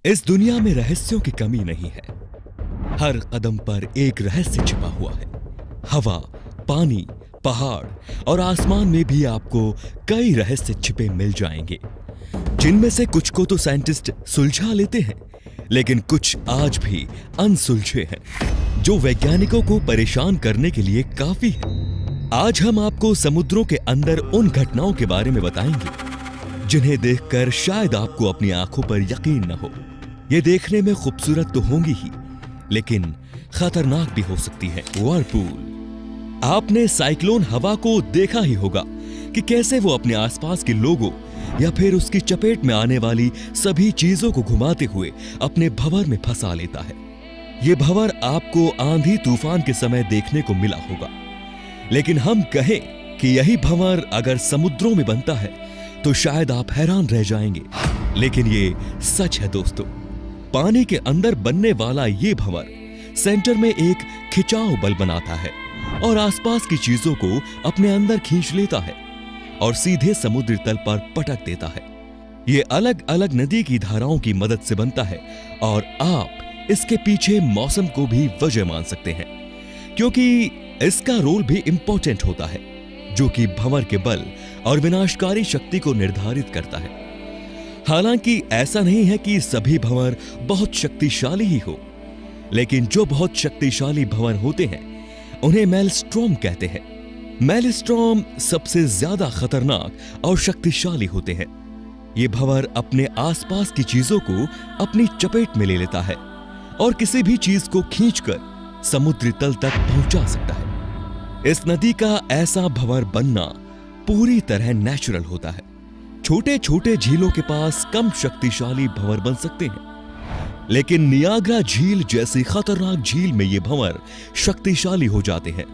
इस दुनिया में रहस्यों की कमी नहीं है। हर कदम पर एक रहस्य छिपा हुआ है। हवा, पानी, पहाड़ और आसमान में भी आपको कई रहस्य छिपे मिल जाएंगे, जिनमें से कुछ को तो साइंटिस्ट सुलझा लेते हैं, लेकिन कुछ आज भी अनसुलझे हैं, जो वैज्ञानिकों को परेशान करने के लिए काफी है। आज हम आपको समुद्रों के अंदर उन घटनाओं के बारे में बताएंगे जिन्हें देखकर शायद आपको अपनी आंखों पर यकीन न हो। ये देखने में खूबसूरत तो होंगी ही, लेकिन खतरनाक भी हो सकती है। व्हर्लपूल। आपने साइक्लोन हवा को देखा ही होगा कि कैसे वो अपने आसपास के लोगों या फिर उसकी चपेट में आने वाली सभी चीजों को घुमाते हुए अपने भंवर में फंसा लेता है। ये भंवर आपको आंधी तूफान के समय देखने को मिला होगा, लेकिन हम कहें कि यही भंवर अगर समुद्रों में बनता है तो शायद आप हैरान रह जाएंगे, लेकिन ये सच है दोस्तों। पानी के अंदर बनने वाला ये भंवर सेंटर में एक खिंचाव बल बनाता है और आसपास की चीजों को अपने अंदर खींच लेता है और सीधे समुद्री तल पर पटक देता है। ये अलग अलग नदी की धाराओं की मदद से बनता है और आप इसके पीछे मौसम को भी वजह मान सकते हैं, क्योंकि इसका रोल भी इंपॉर्टेंट होता है, जो कि भंवर के बल और विनाशकारी शक्ति को निर्धारित करता है। हालांकि ऐसा नहीं है कि सभी भंवर बहुत शक्तिशाली ही हो, लेकिन जो बहुत शक्तिशाली भंवर होते हैं उन्हें मेलस्ट्रॉम कहते हैं। मेलस्ट्रॉम सबसे ज्यादा खतरनाक और शक्तिशाली होते हैं। ये भंवर अपने आसपास की चीजों को अपनी चपेट में ले लेता है और किसी भी चीज को खींचकर समुद्री तल तक पहुंचा सकता है। इस नदी का ऐसा भंवर बनना पूरी तरह नेचुरल होता है। छोटे छोटे झीलों के पास कम शक्तिशाली भंवर बन सकते हैं, लेकिन नियाग्रा झील जैसी खतरनाक झील में ये भंवर शक्तिशाली हो जाते हैं।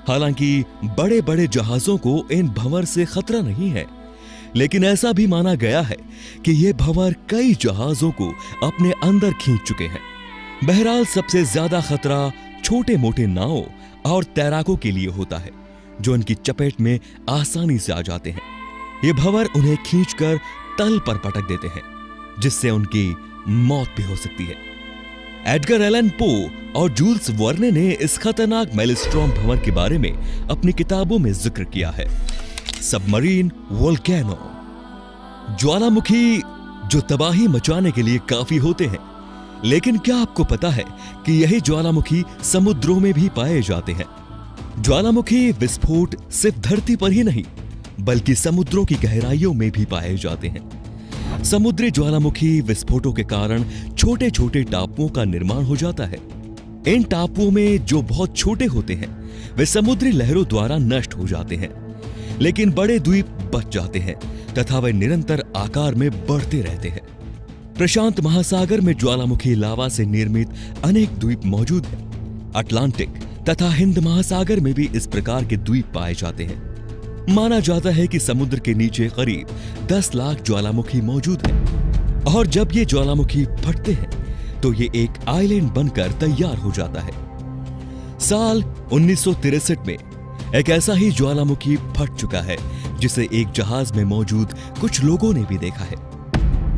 हालांकि बड़े बड़े जहाजों को इन भंवर से खतरा नहीं है, लेकिन ऐसा भी माना गया है कि ये भंवर कई जहाजों को अपने अंदर खींच चुके हैं। बहरहाल सबसे ज्यादा खतरा छोटे मोटे नावों और तैराकों के लिए होता है, जो उनकी चपेट में आसानी से आ जाते हैं। ये भंवर उन्हें खींचकर तल पर पटक देते हैं, जिससे उनकी मौत भी हो सकती है। एडगर एलन पो और जूल्स वर्ने ने इस खतरनाक मेलस्ट्रॉम भंवर के बारे में अपनी किताबों में जिक्र किया है। Submarine volcano. ज्वालामुखी जो तबाही मचाने के लिए काफी होते हैं, लेकिन क्या आपको पता है कि यही ज्वालामुखी समुद्रों में भी पाए जाते हैं? ज्वालामुखी विस्फोट सिर्फ धरती पर ही नहीं, बल्कि समुद्रों की गहराइयों में भी पाए जाते हैं। समुद्री ज्वालामुखी विस्फोटों के कारण छोटे छोटे टापुओं का निर्माण हो जाता है। इन टापुओं में जो बहुत छोटे होते हैं वे समुद्री लहरों द्वारा नष्ट हो जाते हैं, लेकिन बड़े द्वीप बच जाते हैं तथा वे निरंतर आकार में बढ़ते रहते हैं। प्रशांत महासागर में ज्वालामुखी लावा से निर्मित अनेक द्वीप मौजूद हैं। अटलांटिक तथा हिंद महासागर में भी इस प्रकार के द्वीप पाए जाते हैं। माना जाता है कि समुद्र के नीचे करीब 10 लाख ज्वालामुखी मौजूद हैं, और जब ये ज्वालामुखी फटते हैं तो ये एक आइलैंड बनकर तैयार हो जाता है। साल 1963 में एक ऐसा ही ज्वालामुखी फट चुका है, जिसे एक जहाज में मौजूद कुछ लोगों ने भी देखा है।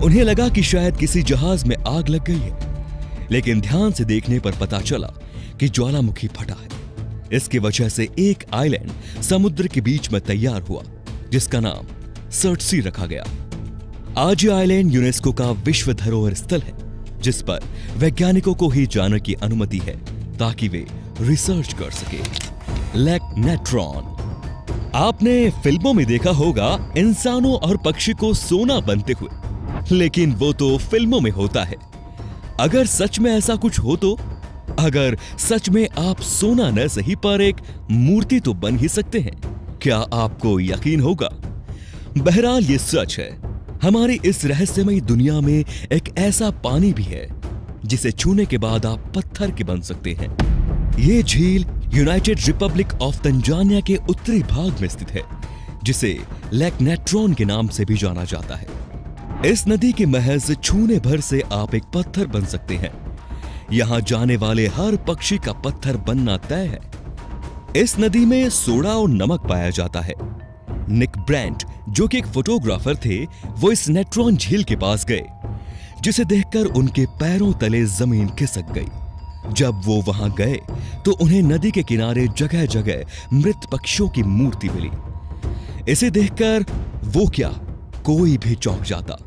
उन्हें लगा कि शायद किसी जहाज में आग लग गई है, लेकिन ध्यान से देखने पर पता चला कि ज्वालामुखी फटा है। इसकी वजह से एक आइलैंड समुद्र के बीच में तैयार हुआ, जिसका नाम सर्टसी रखा गया। आज यह आइलैंड यूनेस्को का विश्व धरोहर स्थल है, जिस पर वैज्ञानिकों को ही जाने की अनुमति है ताकि वे रिसर्च कर सके। Lake Natron. आपने फिल्मों में देखा होगा इंसानों और पक्षी को सोना बनते हुए, लेकिन वो तो फिल्मों में होता है। अगर सच में ऐसा कुछ हो तो, अगर सच में आप सोना न सही पर एक मूर्ति तो बन ही सकते हैं, क्या आपको यकीन होगा? बहरहाल ये सच है। हमारी इस रहस्यमयी दुनिया में एक ऐसा पानी भी है जिसे छूने के बाद आप पत्थर के बन सकते हैं। ये झील यूनाइटेड रिपब्लिक ऑफ तंजानिया के उत्तरी भाग में स्थित है, जिसे लेक नेट्रॉन के नाम से भी जाना जाता है। इस नदी के महज छूने भर से आप एक पत्थर बन सकते हैं। यहां जाने वाले हर पक्षी का पत्थर बनना तय है। इस नदी में सोडा और नमक पाया जाता है। निक ब्रेंट, जो कि एक फोटोग्राफर थे, वो इस नेट्रॉन झील के पास गए, जिसे देखकर उनके पैरों तले जमीन खिसक गई। जब वो वहां गए तो उन्हें नदी के किनारे जगह जगह मृत पक्षियों की मूर्ति मिली। इसे देखकर वो क्या, कोई भी चौंक जाता।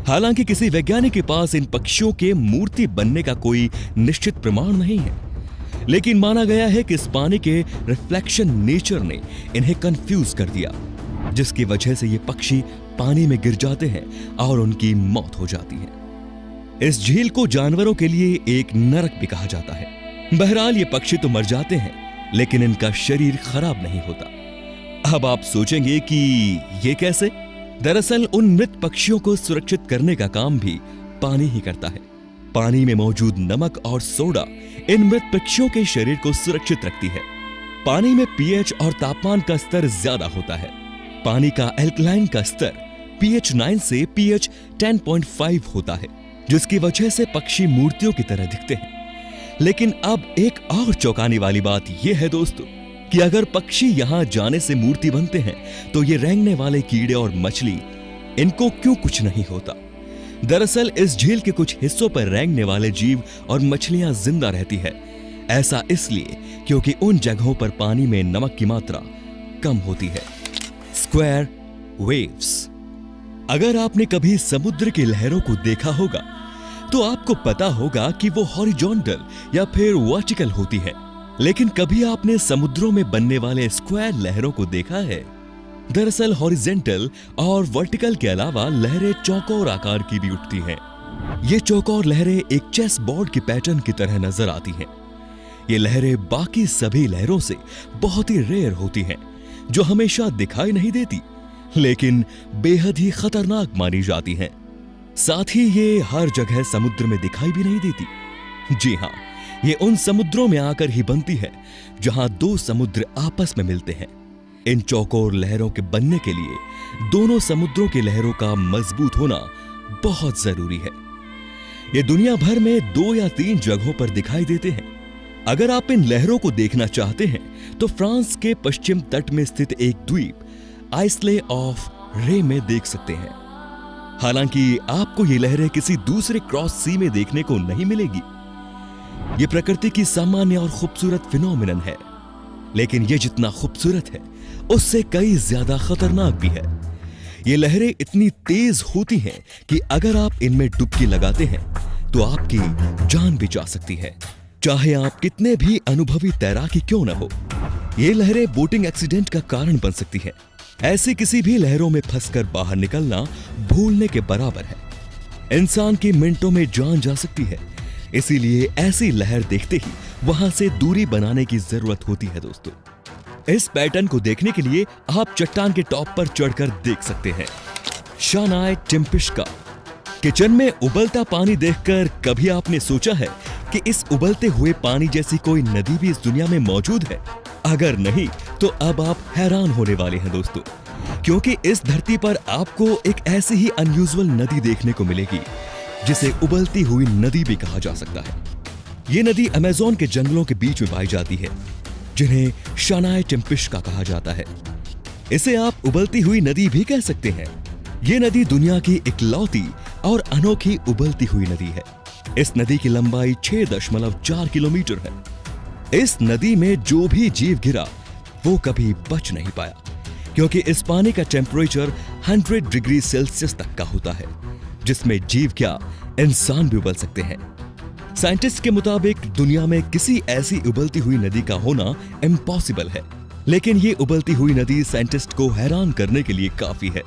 हालांकि किसी वैज्ञानिक के पास इन पक्षियों के मूर्ति बनने का कोई निश्चित प्रमाण नहीं है, लेकिन माना गया है कि इस पानी के रिफ्लेक्शन नेचर ने इन्हें कंफ्यूज कर दिया, जिसकी वजह से ये पक्षी पानी में गिर जाते हैं और उनकी मौत हो जाती है। इस झील को जानवरों के लिए एक नरक भी कहा जाता है। बहरहाल ये पक्षी तो मर जाते हैं, लेकिन इनका शरीर खराब नहीं होता। अब आप सोचेंगे कि ये कैसे? दरअसल उन मृत पक्षियों को सुरक्षित करने का काम भी पानी ही करता है। पानी में मौजूद नमक और सोडा इन मृत पक्षियों के शरीर को सुरक्षित रखती है। पानी में पीएच और तापमान का स्तर ज्यादा होता है। पानी का एल्कलाइन का स्तर pH 9 से pH 10.5 होता है, जिसकी वजह से पक्षी मूर्तियों की तरह दिखते हैं। लेकिन अब एक और चौंकाने वाली बात यह है दोस्तों कि अगर पक्षी यहां जाने से मूर्ति बनते हैं तो ये रेंगने वाले कीड़े और मछली, इनको क्यों कुछ नहीं होता? दरअसल इस झील के कुछ हिस्सों पर रेंगने वाले जीव और मछलियां जिंदा रहती है। ऐसा इसलिए क्योंकि उन जगहों पर पानी में नमक की मात्रा कम होती है। Square waves. अगर आपने कभी समुद्र की लहरों को देखा होगा तो आपको पता होगा कि वो हॉरिजॉन्टल या फिर वर्टिकल होती है, लेकिन कभी आपने समुद्रों में बनने वाले स्क्वायर लहरों को देखा है? दरअसल हॉरिजॉन्टल और वर्टिकल के अलावा लहरें चौकोर आकार की भी उठती हैं। ये चौकोर लहरें एक चेस बोर्ड के पैटर्न की तरह नजर आती हैं। ये लहरें बाकी सभी लहरों से बहुत ही रेयर होती हैं, जो हमेशा दिखाई नहीं देती, लेकिन बेहद ही खतरनाक मानी जाती हैं। साथ ही ये हर जगह समुद्र में दिखाई भी नहीं देती। जी हाँ, ये उन समुद्रों में आकर ही बनती है जहां दो समुद्र आपस में मिलते हैं। इन चौकोर लहरों के बनने के लिए दोनों समुद्रों की लहरों का मजबूत होना बहुत जरूरी है। ये दुनिया भर में 2 या 3 जगहों पर दिखाई देते हैं। अगर आप इन लहरों को देखना चाहते हैं तो फ्रांस के पश्चिम तट में स्थित एक द्वीप आइसले ऑफ रे में देख सकते हैं। हालांकि आपको ये लहरें किसी दूसरे क्रॉस सी में देखने को नहीं मिलेगी। ये प्रकृति की सामान्य और खूबसूरत फिनोमिनन है, लेकिन ये जितना खूबसूरत है उससे कई ज्यादा खतरनाक भी है। ये लहरें इतनी तेज होती हैं कि अगर आप इनमें डुबकी लगाते हैं तो आपकी जान भी जा सकती है, चाहे आप कितने भी अनुभवी तैराकी क्यों न हो। ये लहरें बोटिंग एक्सीडेंट का कारण बन सकती है। ऐसी किसी भी लहरों में फंसकर बाहर निकलना भूलने के बराबर है। इंसान की मिनटों में जान जा सकती है, इसीलिए ऐसी लहर देखते ही वहां से दूरी बनाने की जरूरत होती है दोस्तों। इस पैटर्न को देखने के लिए आप चट्टान के टॉप पर चढ़कर देख सकते हैं। शानाय टिम्पिश्का। किचन में उबलता पानी देखकर कभी आपने सोचा है कि इस उबलते हुए पानी जैसी कोई नदी भी इस दुनिया में मौजूद है? अगर नहीं तो अब आप हैरान होने वाले हैं दोस्तों, क्योंकि इस धरती पर आपको एक ऐसी ही अनयूजुअल नदी देखने को मिलेगी जिसे उबलती हुई नदी भी कहा जा सकता है। ये नदी अमेज़न के जंगलों के बीच में पाई जाती है, जिन्हें शानाय टिम्पिश्का कहा जाता है। इसे आप उबलती हुई नदी भी कह सकते हैं। ये नदी दुनिया की इकलौती और अनोखी उबलती हुई नदी है। इस नदी की लंबाई 6.4 किलोमीटर है। इस नदी में जो भी जीव गिरा वो कभी बच नहीं पाया, क्योंकि इस पानी का टेम्परेचर 100 डिग्री सेल्सियस तक का होता है, जिसमें जीव क्या इंसान भी उबल सकते हैं। साइंटिस्ट के मुताबिक दुनिया में किसी ऐसी उबलती हुई नदी का होना इम्पॉसिबल है, लेकिन ये उबलती हुई नदी साइंटिस्ट को हैरान करने के लिए काफी है।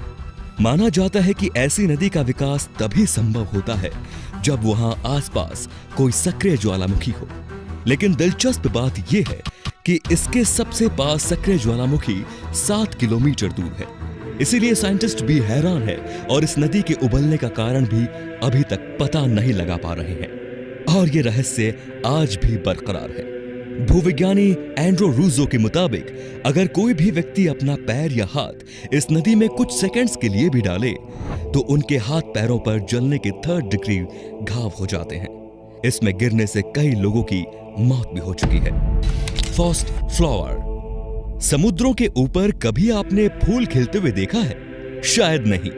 माना जाता है कि ऐसी नदी का विकास तभी संभव होता है जब वहां आसपास कोई सक्रिय ज्वालामुखी हो। लेकिन दिलचस्प बात यह है कि इसके सबसे पास सक्रिय ज्वालामुखी 7 किलोमीटर दूर है। इसीलिए साइंटिस्ट भी हैरान है और इस नदी के उबलने का कारण भी अभी तक पता नहीं लगा पा रहे हैं, और ये रहस्य आज भी बरकरार है। भूविज्ञानी एंड्रो रूजो के मुताबिक अगर कोई भी व्यक्ति अपना पैर या हाथ इस नदी में कुछ सेकंड्स के लिए भी डाले तो उनके हाथ पैरों पर जलने के 3rd डिग्री घाव हो जाते हैं। इसमें गिरने से कई लोगों की मौत भी हो चुकी है। First flower. समुद्रों के ऊपर कभी आपने फूल खिलते हुए देखा है? शायद नहीं।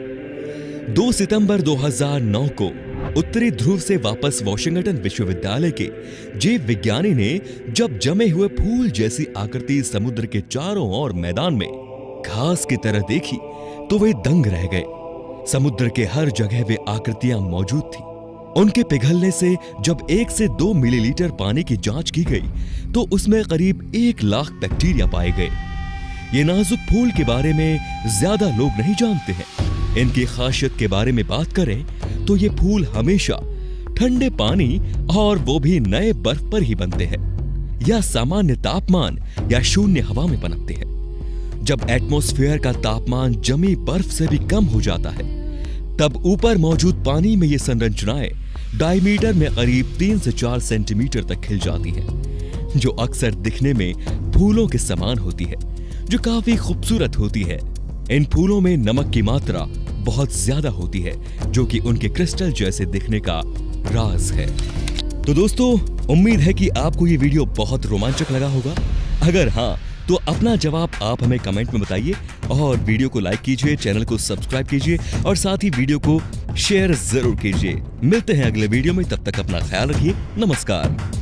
2 सितंबर 2009 को उत्तरी ध्रुव से वापस वॉशिंगटन विश्वविद्यालय के जीव विज्ञानी ने जब जमे हुए फूल जैसी आकृति समुद्र के चारों ओर मैदान में घास की तरह देखी तो वे दंग रह गए। समुद्र के हर जगह वे आकृतियां मौजूद थी। उनके पिघलने से जब 1 से 2 मिलीलीटर पानी की जांच की गई तो उसमें करीब 1 लाख बैक्टीरिया पाए गए। ये नाजुक फूल के बारे में ज्यादा लोग नहीं जानते हैं। इनकी खासियत के बारे में बात करें तो ये फूल हमेशा ठंडे पानी और वो भी नए बर्फ पर ही बनते हैं या सामान्य तापमान या शून्य हवा में पनपते हैं। जब एटमॉस्फेयर का तापमान जमी बर्फ से भी कम हो जाता है तब ऊपर मौजूद पानी में ये संरचनाएं डायमीटर में करीब 3 से 4 सेंटीमीटर तक खिल जाती हैं, जो अक्सर दिखने में फूलों के समान होती है, जो काफी खूबसूरत होती है। इन फूलों में नमक की मात्रा बहुत ज्यादा होती है, जो कि उनके क्रिस्टल जैसे दिखने का राज है। तो दोस्तों, उम्मीद है कि आपको ये वीडियो बहुत रोमांचक लगा होगा। अगर हाँ तो अपना जवाब आप हमें कमेंट में बताइए और वीडियो को लाइक कीजिए, चैनल को सब्सक्राइब कीजिए और साथ ही वीडियो को शेयर जरूर कीजिए। मिलते हैं अगले वीडियो में, तब तक अपना ख्याल रखिए। नमस्कार।